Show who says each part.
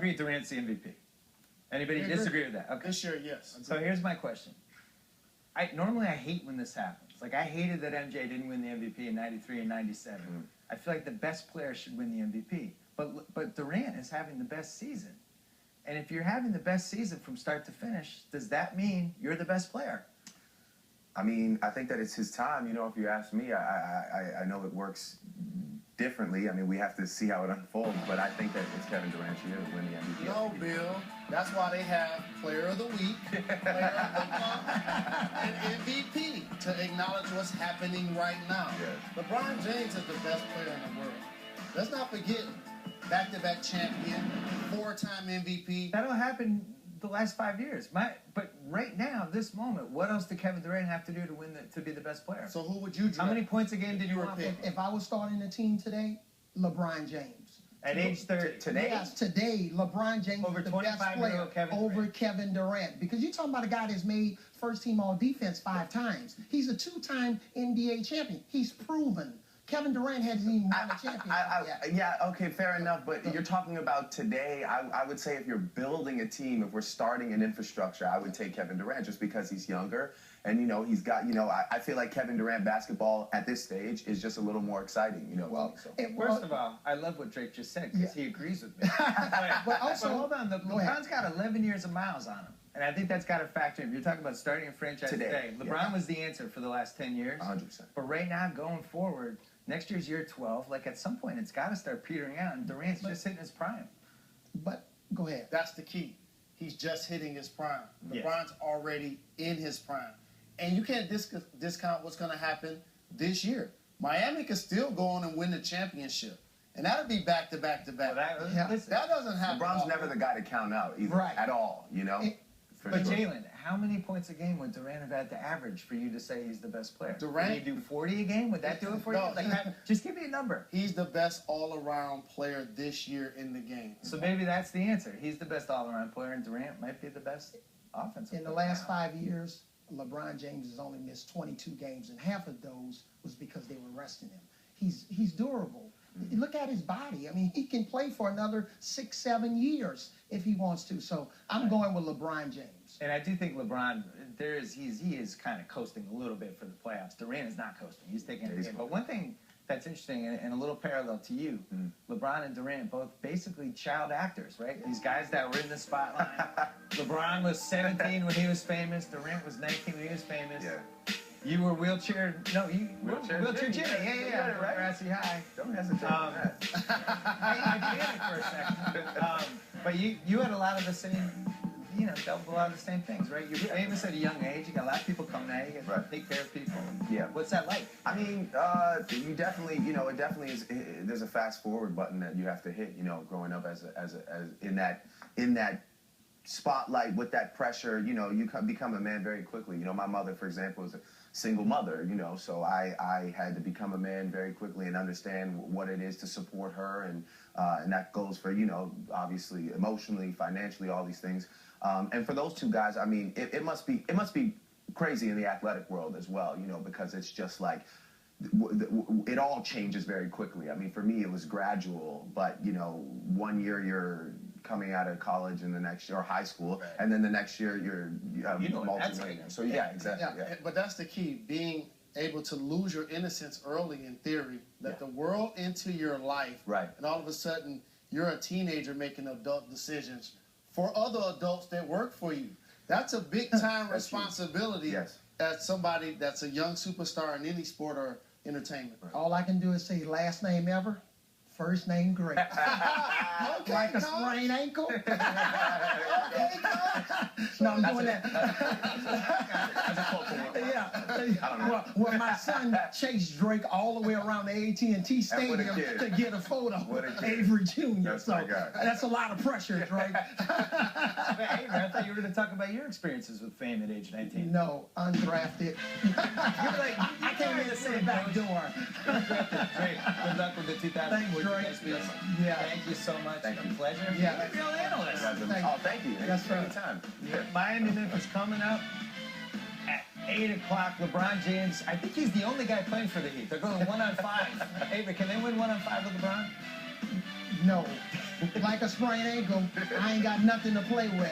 Speaker 1: agree Durant's the MVP. Anybody disagree with that? Okay.
Speaker 2: This year, yes.
Speaker 1: So here's my question. Normally I hate when this happens. Like, I hated that MJ didn't win the MVP in 93 and 97. I feel like the best player should win the MVP. But Durant is having the best season. And if you're having the best season from start to finish, does that mean you're the best player?
Speaker 3: I mean, I think that it's his time. You know, if you ask me, I know it works differently. I mean, we have to see how it unfolds, but I think that it's Kevin Durant's year to win the MVP.
Speaker 2: No, Bill. That's why they have Player of the Week, Player of the Month, and MVP to acknowledge what's happening right now.
Speaker 3: Yes.
Speaker 2: LeBron James is the best player in the world. Let's not forget, back-to-back champion, 4-time MVP.
Speaker 1: That'll happen the last 5 years. But right now, this moment, what else did Kevin Durant have to do to win to be the best player?
Speaker 2: So who would you draft?
Speaker 1: How many points a game did you want?
Speaker 4: If I was starting a team today, LeBron James.
Speaker 1: At age 30.
Speaker 3: Today?
Speaker 4: Yes, today, LeBron James
Speaker 1: Over
Speaker 4: is the best
Speaker 1: 25-year-old
Speaker 4: player over Kevin Durant. Because you're talking about a guy that's made first-team all-defense 5 times. He's a 2-time NBA champion. He's proven. Kevin Durant hasn't even won a championship yet.
Speaker 3: Yeah, okay, fair enough. But you're talking about today. I would say if you're building a team, if we're starting an infrastructure, I would take Kevin Durant just because he's younger. And, you know, he's got, you know, I feel like Kevin Durant basketball at this stage is just a little more exciting, you know.
Speaker 4: Well,
Speaker 1: First of all, I love what Drake just said because he agrees with me.
Speaker 4: But also,
Speaker 1: hold on. LeBron's got 11 years of miles on him. And I think that's got to factor in. You're talking about starting a franchise today. LeBron was the answer for the last 10 years.
Speaker 3: 100%.
Speaker 1: But right now, going forward, next year's year 12, like at some point, it's got to start petering out. And Durant's just hitting his prime.
Speaker 4: But go ahead.
Speaker 2: That's the key. He's just hitting his prime. LeBron's already in his prime. And you can't discount what's going to happen this year. Miami could still go on and win the championship. And that'll be back-to-back-to-back.
Speaker 1: That
Speaker 2: doesn't happen.
Speaker 3: LeBron's never the guy to count out either, at all, you know.
Speaker 1: But Jalen, how many points a game would Durant have had to average for you to say he's the best player?
Speaker 2: Durant,
Speaker 1: would he do 40 a game? Would that do it for you? Like, just give me a number.
Speaker 2: He's the best all-around player this year in the game.
Speaker 1: So maybe that's the answer. He's the best all-around player, and Durant might be the best offensive player.
Speaker 4: In the last 5 years, LeBron James has only missed 22 games, and half of those was because they were resting him. He's durable. Look at his body. I mean, he can play for another 6-7 years if he wants to. So I'm going with LeBron James.
Speaker 1: And I do think LeBron, he is kind of coasting a little bit for the playoffs. Durant is not coasting. He's taking it in. But one thing that's interesting, and a little parallel to you, LeBron and Durant, both basically child actors, right? These guys that were in the spotlight. LeBron was 17 when he was famous. Durant was 19 when he was famous.
Speaker 3: Yeah.
Speaker 1: You were wheelchair Jimmy.
Speaker 3: Jimmy.
Speaker 1: Yeah, right. Grassy High.
Speaker 3: Don't hesitate on that.
Speaker 1: I get it for a second. But you had a lot of the same, you know, dealt with a lot of the same things, right? You're famous at a young age. You got a lot of people coming at you. You got to take care of people.
Speaker 3: Yeah.
Speaker 1: What's that like?
Speaker 3: I mean, you definitely, you know, it definitely is. There's a fast forward button that you have to hit. You know, growing up as in that spotlight with that pressure, you know, you become a man very quickly. You know, my mother, for example, is a single mother, you know, so I had to become a man very quickly and understand what it is to support her, and that goes for, you know, obviously emotionally, financially, all these things. And for those two guys, I mean, it must be crazy in the athletic world as well, you know, because it's just like it all changes very quickly. I mean, for me, it was gradual, but, you know, 1 year you're coming out of college, and the next year, or high school, and then the next year you're multi-millionaire. So yeah, exactly. Yeah.
Speaker 2: But that's the key, being able to lose your innocence early in theory, let the world into your life, and all of a sudden you're a teenager making adult decisions for other adults that work for you. That's a big time responsibility as somebody that's a young superstar in any sport or entertainment.
Speaker 4: All I can do is say last name ever, first name great.
Speaker 2: Okay,
Speaker 4: like a sprained ankle. No, I'm doing that. Well, my son chased Drake all the way around the AT&T Stadium to get a photo with Avery Jr. So that's a lot of pressure, Drake.
Speaker 1: Hey, I thought you were going to talk about your experiences with fame at age 19.
Speaker 4: No, undrafted.
Speaker 1: You're like, I came in the same back door. Great. Good luck with the 2014 SBS.
Speaker 4: Yeah.
Speaker 1: Thank you so much.
Speaker 3: Thank you.
Speaker 1: A pleasure.
Speaker 4: Yeah.
Speaker 1: You're a real analyst.
Speaker 3: Oh, thank you.
Speaker 4: That's right.
Speaker 3: Anytime.
Speaker 1: Miami Memphis coming up at 8 o'clock. LeBron James, I think he's the only guy playing for the Heat. They're going 1-on-5. Avery, can they win 1-on-5 with LeBron?
Speaker 4: No. like a sprained ankle, I ain't got nothing to play with.